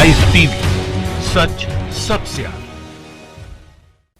Live TV, सच सबसे आगे।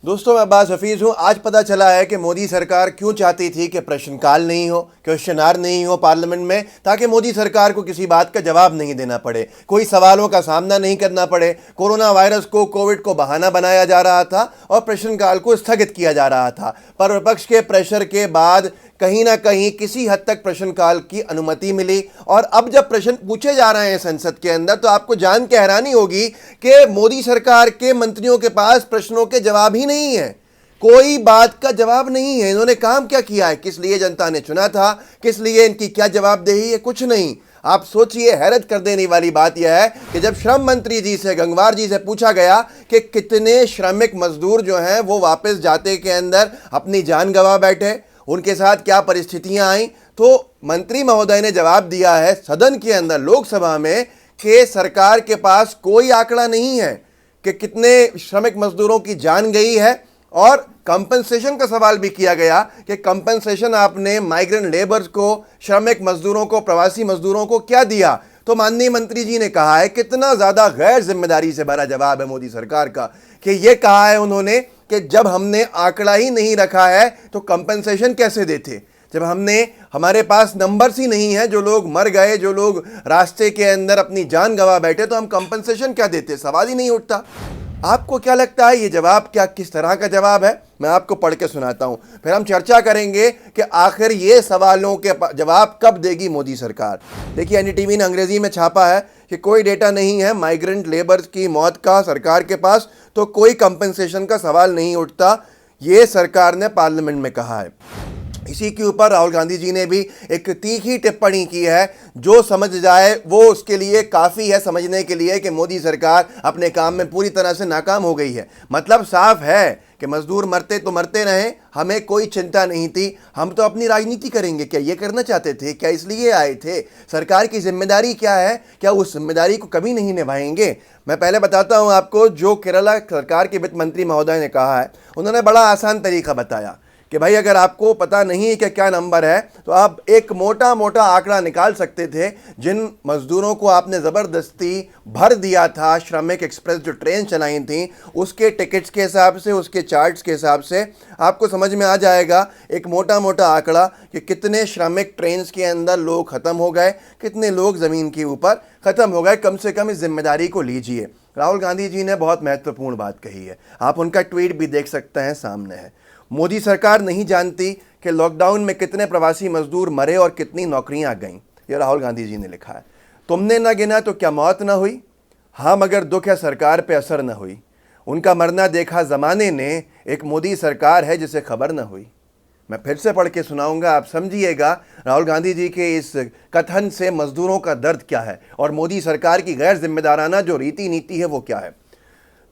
दोस्तों, मैं अब्बास हफीज हूं। आज पता चला है कि मोदी सरकार क्यों चाहती थी कि प्रश्नकाल नहीं हो, क्वेश्चन आवर नहीं हो पार्लियामेंट में, ताकि मोदी सरकार को किसी बात का जवाब नहीं देना पड़े, कोई सवालों का सामना नहीं करना पड़े। कोरोना वायरस को, कोविड को बहाना बनाया जा रहा था और प्रश्नकाल को स्थगित किया जा रहा था। पर विपक्ष के प्रेशर के बाद कहीं ना कहीं किसी हद तक प्रश्नकाल की अनुमति मिली और अब जब प्रश्न पूछे जा रहे हैं संसद के अंदर, तो आपको जान के हैरानी होगी कि मोदी सरकार के मंत्रियों के पास प्रश्नों के जवाब ही नहीं है। कोई बात का जवाब नहीं है। इन्होंने काम क्या किया है, किस लिए जनता ने चुना था, किस लिए इनकी क्या जवाबदेही है, कुछ नहीं। आप सोचिए, हैरत कर देने वाली बात यह है कि जब श्रम मंत्री जी से, गंगवार जी से पूछा गया कि कितने श्रमिक मजदूर जो हैं वो वापस जाते के अंदर अपनी जान गंवा बैठे, उनके साथ क्या परिस्थितियां आई, तो मंत्री महोदय ने जवाब दिया है सदन के अंदर, लोकसभा में, कि सरकार के पास कोई आंकड़ा नहीं है कि कितने श्रमिक मजदूरों की जान गई है। और कंपनसेशन का सवाल भी किया गया कि कंपनसेशन आपने माइग्रेंट लेबर्स को, श्रमिक मजदूरों को, प्रवासी मजदूरों को क्या दिया। तो माननीय मंत्री जी ने कहा है, कितना ज़्यादा गैर जिम्मेदारी से भरा जवाब है मोदी सरकार का, कि ये कहा है उन्होंने कि जब हमने आंकड़ा ही नहीं रखा है तो कंपनसेशन कैसे देते। जब हमारे पास नंबर्स ही नहीं है, जो लोग मर गए, जो लोग रास्ते के अंदर अपनी जान गंवा बैठे, तो हम कंपनसेशन क्या देते, सवाल ही नहीं उठता। आपको क्या लगता है ये जवाब क्या, किस तरह का जवाब है? मैं आपको पढ़ के सुनाता हूं, फिर हम चर्चा करेंगे कि आखिर ये सवालों के जवाब कब देगी मोदी सरकार। देखिए, एनडीटीवी ने अंग्रेजी में छापा है कि कोई डेटा नहीं है माइग्रेंट लेबर्स की मौत का सरकार के पास, तो कोई कंपनसेशन का सवाल नहीं उठता। ये सरकार ने पार्लियामेंट में कहा है। इसी के ऊपर राहुल गांधी जी ने भी एक तीखी टिप्पणी की है। जो समझ जाए वो उसके लिए काफ़ी है, समझने के लिए कि मोदी सरकार अपने काम में पूरी तरह से नाकाम हो गई है। मतलब साफ है कि मजदूर मरते तो मरते रहे, हमें कोई चिंता नहीं थी, हम तो अपनी राजनीति करेंगे। क्या ये करना चाहते थे? क्या इसलिए आए थे? सरकार की जिम्मेदारी क्या है? क्या उस जिम्मेदारी को कभी नहीं निभाएंगे? मैं पहले बताता हूं आपको, जो केरला सरकार के वित्त मंत्री महोदय ने कहा है, उन्होंने बड़ा आसान तरीका बताया कि भाई, अगर आपको पता नहीं है कि क्या नंबर है, तो आप एक मोटा मोटा आंकड़ा निकाल सकते थे। जिन मजदूरों को आपने ज़बरदस्ती भर दिया था, श्रमिक एक्सप्रेस जो ट्रेन चलाई थी, उसके टिकट्स के हिसाब से, उसके चार्ट्स के हिसाब से आपको समझ में आ जाएगा एक मोटा मोटा आंकड़ा कि कितने श्रमिक ट्रेन के अंदर लोग ख़त्म हो गए, कितने लोग ज़मीन के ऊपर ख़त्म हो गए। कम से कम इस जिम्मेदारी को लीजिए। राहुल गांधी जी ने बहुत महत्वपूर्ण बात कही है, आप उनका ट्वीट भी देख सकते हैं, सामने है। मोदी सरकार नहीं जानती कि लॉकडाउन में कितने प्रवासी मजदूर मरे और कितनी नौकरियां गईं। ये राहुल गांधी जी ने लिखा है। तुमने ना गिना तो क्या मौत ना हुई? हाँ, मगर दुख है सरकार पे असर न हुई। उनका मरना देखा ज़माने ने, एक मोदी सरकार है जिसे खबर न हुई। मैं फिर से पढ़ के सुनाऊंगा, आप समझिएगा राहुल गांधी जी के इस कथन से मजदूरों का दर्द क्या है और मोदी सरकार की गैर जिम्मेदाराना जो रीति नीति है वो क्या है।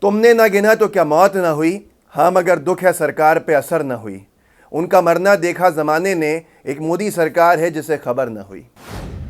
तुमने ना गिना तो क्या मौत न हुई, हाँ मगर दुख है सरकार पे असर न हुई। उनका मरना देखा ज़माने ने, एक मोदी सरकार है जिसे खबर न हुई।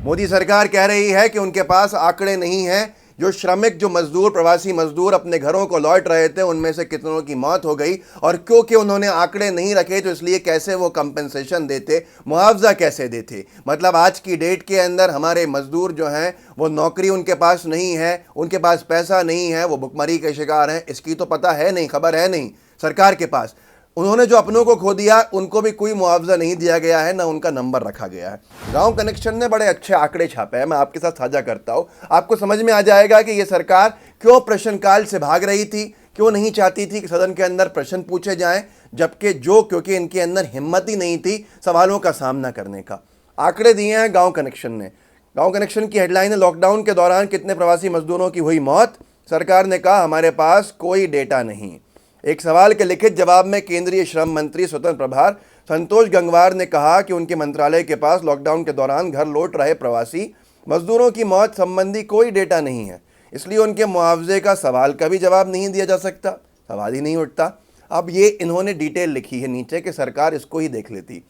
मोदी सरकार कह रही है कि उनके पास आंकड़े नहीं हैं। जो श्रमिक, जो मजदूर, प्रवासी मजदूर अपने घरों को लौट रहे थे, उनमें से कितनों की मौत हो गई, और क्योंकि उन्होंने आंकड़े नहीं रखे तो इसलिए कैसे वो कंपनसेशन देते, मुआवजा कैसे देते। मतलब आज की डेट के अंदर हमारे मजदूर जो हैं वो नौकरी उनके पास नहीं है, उनके पास पैसा नहीं है, वो भुखमरी के शिकार हैं। इसकी तो पता है नहीं, खबर है नहीं सरकार के पास। उन्होंने जो अपनों को खो दिया, उनको भी कोई मुआवजा नहीं दिया गया है, ना उनका नंबर रखा गया है। गांव कनेक्शन ने बड़े अच्छे आंकड़े छापे हैं, मैं आपके साथ साझा करता हूं। आपको समझ में आ जाएगा कि ये सरकार क्यों प्रश्नकाल से भाग रही थी, क्यों नहीं चाहती थी कि सदन के अंदर प्रश्न पूछे जाएं, जबकि क्योंकि इनके अंदर हिम्मत ही नहीं थी सवालों का सामना करने का। आंकड़े दिए हैं गाँव कनेक्शन ने। गाँव कनेक्शन की हेडलाइन है, लॉकडाउन के दौरान कितने प्रवासी मजदूरों की हुई मौत। सरकार ने कहा, हमारे पास कोई डेटा नहीं। एक सवाल के लिखित जवाब में केंद्रीय श्रम मंत्री स्वतंत्र प्रभार संतोष गंगवार ने कहा कि उनके मंत्रालय के पास लॉकडाउन के दौरान घर लौट रहे प्रवासी मजदूरों की मौत संबंधी कोई डेटा नहीं है, इसलिए उनके मुआवजे का सवाल का भी जवाब नहीं दिया जा सकता, सवाल ही नहीं उठता। अब ये इन्होंने डिटेल लिखी है नीचे कि सरकार इसको ही देख लेती।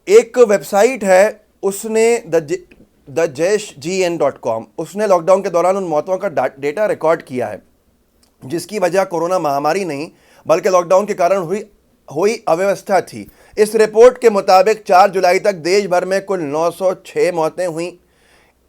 एक वेबसाइट है, उसने thejshgn.com, उसने लॉकडाउन के दौरान उन मौतों का डेटा रिकॉर्ड किया है जिसकी वजह कोरोना महामारी नहीं बल्कि लॉकडाउन के कारण हुई अव्यवस्था थी। इस रिपोर्ट के मुताबिक 4 जुलाई तक देश भर में कुल 906 मौतें हुई।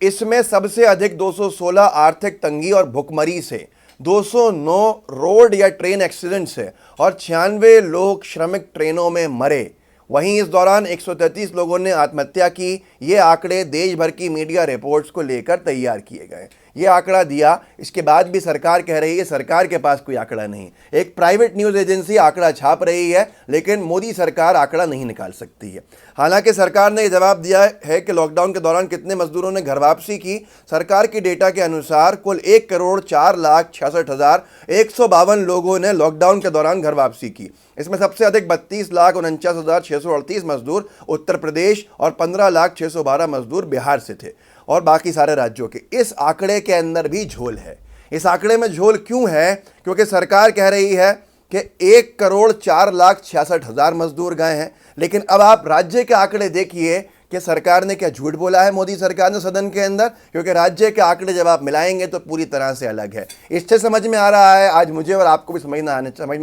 इसमें सबसे अधिक 216 आर्थिक तंगी और भुखमरी से, 209 रोड या ट्रेन एक्सीडेंट से और 96 लोग श्रमिक ट्रेनों में मरे। वहीं इस दौरान 133 लोगों ने आत्महत्या की। ये आंकड़े देश भर की मीडिया रिपोर्ट्स को लेकर तैयार किए गए। ये आंकड़ा दिया, इसके बाद भी सरकार कह रही है सरकार के पास कोई आंकड़ा नहीं। एक प्राइवेट न्यूज़ एजेंसी आंकड़ा छाप रही है, लेकिन मोदी सरकार आंकड़ा नहीं निकाल सकती है। हालांकि सरकार ने यह जवाब दिया है कि लॉकडाउन के दौरान कितने मजदूरों ने घर वापसी की। सरकार की डेटा के अनुसार कुल 1,04,66,152 लोगों ने लॉकडाउन के दौरान घर वापसी की। इसमें सबसे अधिक 32,49,638 मजदूर उत्तर प्रदेश और 15,06,12 मजदूर बिहार से थे और बाकी सारे राज्यों के। इस आंकड़े के अंदर भी झोल है। इस आंकड़े में झोल क्यों है? क्योंकि सरकार कह रही है कि 1,04,66,000 मजदूर गए हैं, लेकिन अब आप राज्य के आंकड़े देखिए कि सरकार ने क्या झूठ बोला है मोदी सरकार ने सदन के अंदर, क्योंकि राज्य के आंकड़े जब आप मिलाएंगे तो पूरी तरह से अलग है। इससे समझ में आ रहा है, आज मुझे और आपको भी समझ में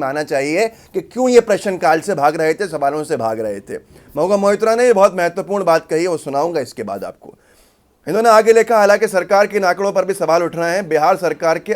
आना चाहिए कि क्यों ये प्रश्नकाल से भाग रहे थे, सवालों से भाग रहे थे। महुआ मोइत्रा ने बहुत महत्वपूर्ण बात कही है, वो सुनाऊंगा इसके बाद आपको। इन्होंने आगे लिखा, हालांकि सरकार के आंकड़ों पर भी सवाल उठ रहे हैं। बिहार सरकार के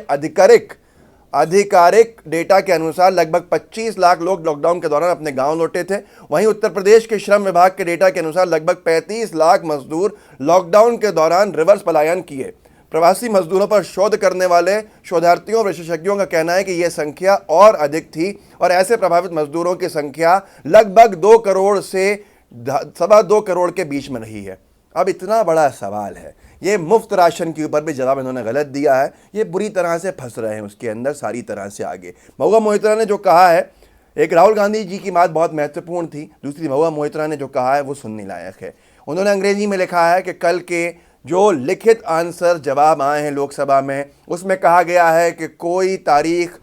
आधिकारिक डेटा के अनुसार लगभग 25 लाख लोग लॉकडाउन के दौरान अपने गांव लौटे थे। वहीं उत्तर प्रदेश के श्रम विभाग के डेटा के अनुसार लगभग 35 लाख मजदूर लॉकडाउन के दौरान रिवर्स पलायन किए। प्रवासी मजदूरों पर शोध करने वाले शोधार्थियों और विशेषज्ञों का कहना है कि यह संख्या और अधिक थी और ऐसे प्रभावित मजदूरों की संख्या लगभग 2 करोड़ से 2.25 करोड़ के बीच में रही है। अब इतना बड़ा सवाल है, ये मुफ्त राशन के ऊपर भी जवाब इन्होंने गलत दिया है। ये बुरी तरह से फंस रहे हैं उसके अंदर सारी तरह से आगे। महुआ मोइत्रा ने जो कहा है, एक राहुल गांधी जी की बात बहुत महत्वपूर्ण थी, दूसरी महुआ मोइत्रा ने जो कहा है वो सुनने लायक है। उन्होंने अंग्रेजी में लिखा है कि कल के जो लिखित आंसर जवाब आए हैं लोकसभा में, उसमें कहा गया है कि कोई तारीख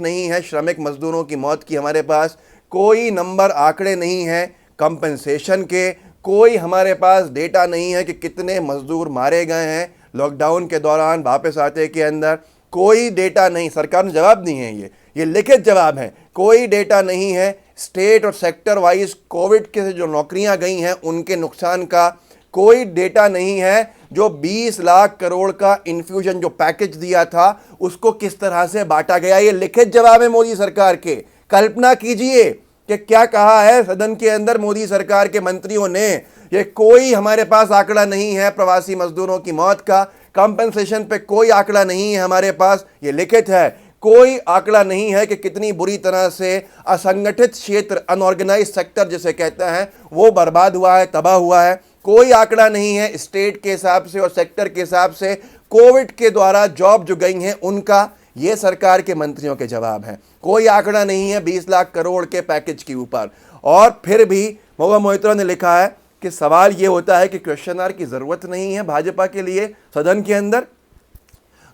नहीं है श्रमिक मजदूरों की मौत की हमारे पास, कोई नंबर आंकड़े नहीं है कंपनसेशन के, कोई हमारे पास डेटा नहीं है कि कितने मजदूर मारे गए हैं लॉकडाउन के दौरान वापस आते के अंदर, कोई डेटा नहीं। सरकार ने जवाब दिए हैं, ये लिखित जवाब है, कोई डेटा नहीं है स्टेट और सेक्टर वाइज कोविड के जो नौकरियां गई हैं उनके नुकसान का, कोई डेटा नहीं है जो 20 लाख करोड़ का इन्फ्यूजन जो पैकेज दिया था उसको किस तरह से बांटा गया। ये लिखित जवाब है मोदी सरकार के। कल्पना कीजिए कि क्या कहा है सदन के अंदर मोदी सरकार के मंत्रियों ने, ये कोई हमारे पास आंकड़ा नहीं है प्रवासी मजदूरों की मौत का, कंपनसेशन पे कोई आंकड़ा नहीं है हमारे पास, ये लिखित है। कोई आंकड़ा नहीं है कि कितनी बुरी तरह से असंगठित क्षेत्र, अनऑर्गेनाइज सेक्टर जिसे कहते हैं, वो बर्बाद हुआ है, तबाह हुआ है। कोई आंकड़ा नहीं है स्टेट के हिसाब से और सेक्टर के हिसाब से कोविड के द्वारा जॉब जो गई हैं उनका। ये सरकार के मंत्रियों के जवाब हैं। कोई आंकड़ा नहीं है 20 लाख करोड़ के पैकेज के ऊपर। और फिर भी महुआ मोइत्रा ने लिखा है कि सवाल ये होता है कि क्वेश्चन की ज़रूरत नहीं है भाजपा के लिए सदन के अंदर।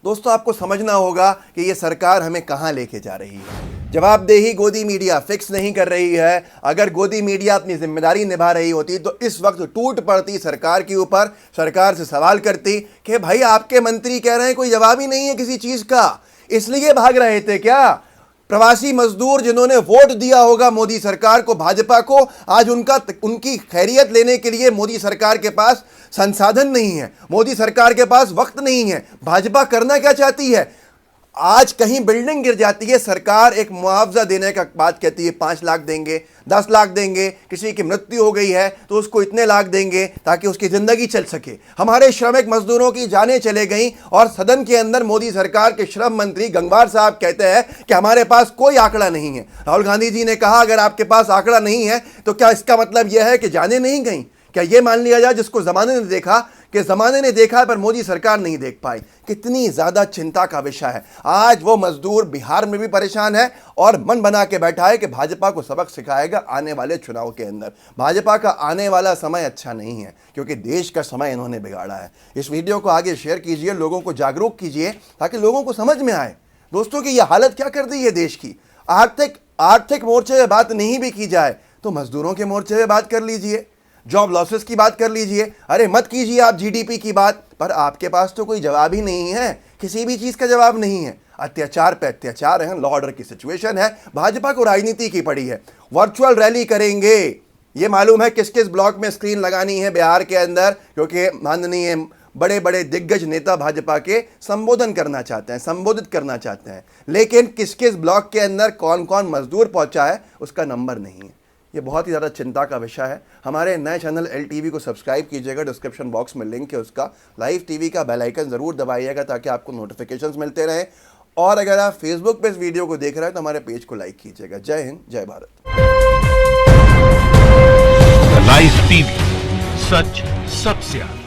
दोस्तों, आपको समझना होगा कि ये सरकार हमें कहाँ लेके जा रही है। जवाबदेही गोदी मीडिया फिक्स नहीं कर रही है। अगर गोदी मीडिया अपनी जिम्मेदारी निभा रही होती तो इस वक्त टूट पड़ती सरकार के ऊपर, सरकार से सवाल करती कि भाई आपके मंत्री कह रहे हैं कोई जवाब ही नहीं है किसी चीज़ का, इसलिए भाग रहे थे क्या? प्रवासी मजदूर जिन्होंने वोट दिया होगा मोदी सरकार को, भाजपा को, आज उनकी खैरियत लेने के लिए मोदी सरकार के पास संसाधन नहीं है, मोदी सरकार के पास वक्त नहीं है। भाजपा करना क्या चाहती है? आज कहीं बिल्डिंग गिर जाती है, सरकार एक मुआवजा देने का बात कहती है, 5 लाख देंगे, 10 लाख देंगे, किसी की मृत्यु हो गई है तो उसको इतने लाख देंगे ताकि उसकी ज़िंदगी चल सके। हमारे श्रमिक मजदूरों की जानें चले गई और सदन के अंदर मोदी सरकार के श्रम मंत्री गंगवार साहब कहते हैं कि हमारे पास कोई आंकड़ा नहीं है। राहुल गांधी जी ने कहा अगर आपके पास आंकड़ा नहीं है तो क्या इसका मतलब यह है कि जानें नहीं गई? क्या यह मान लिया जाए जिसको ज़माने ने देखा कि ज़माने ने देखा पर मोदी सरकार नहीं देख पाई? कितनी ज़्यादा चिंता का विषय है। आज वो मजदूर बिहार में भी परेशान है और मन बना के बैठा है कि भाजपा को सबक सिखाएगा आने वाले चुनाव के अंदर। भाजपा का आने वाला समय अच्छा नहीं है क्योंकि देश का समय इन्होंने बिगाड़ा है। इस वीडियो को आगे शेयर कीजिए, लोगों को जागरूक कीजिए ताकि लोगों को समझ में आए दोस्तों कि यह हालत क्या कर दी है देश की। आर्थिक मोर्चे पे बात नहीं भी की जाए तो मजदूरों के मोर्चे पे बात कर लीजिए, जॉब लॉसेस की बात कर लीजिए। अरे मत कीजिए आप जीडीपी की बात, पर आपके पास तो कोई जवाब ही नहीं है, किसी भी चीज़ का जवाब नहीं है। अत्याचार पे अत्याचार है, लॉ ऑर्डर की सिचुएशन है, भाजपा को राजनीति की पड़ी है। वर्चुअल रैली करेंगे ये मालूम है किस किस ब्लॉक में स्क्रीन लगानी है बिहार के अंदर, क्योंकि माननीय बड़े बड़े दिग्गज नेता भाजपा के संबोधित करना चाहते हैं, लेकिन किस किस ब्लॉक के अंदर कौन कौन मजदूर पहुंचा है उसका नंबर नहीं है। ये बहुत ही ज़्यादा चिंता का विषय है। हमारे नए चैनल LTV को सब्सक्राइब कीजिएगा, डिस्क्रिप्शन बॉक्स में लिंक है उसका। लाइव टीवी का बेल आइकन ज़रूर दबाइएगा ताकि आपको नोटिफिकेशंस मिलते रहें। और अगर आप फेसबुक पे इस वीडियो को देख रहे हैं तो हमारे पेज को लाइक कीजिएगा। जय हिंद, जय भारत। लाइव टीवी, सच सबसे आगे।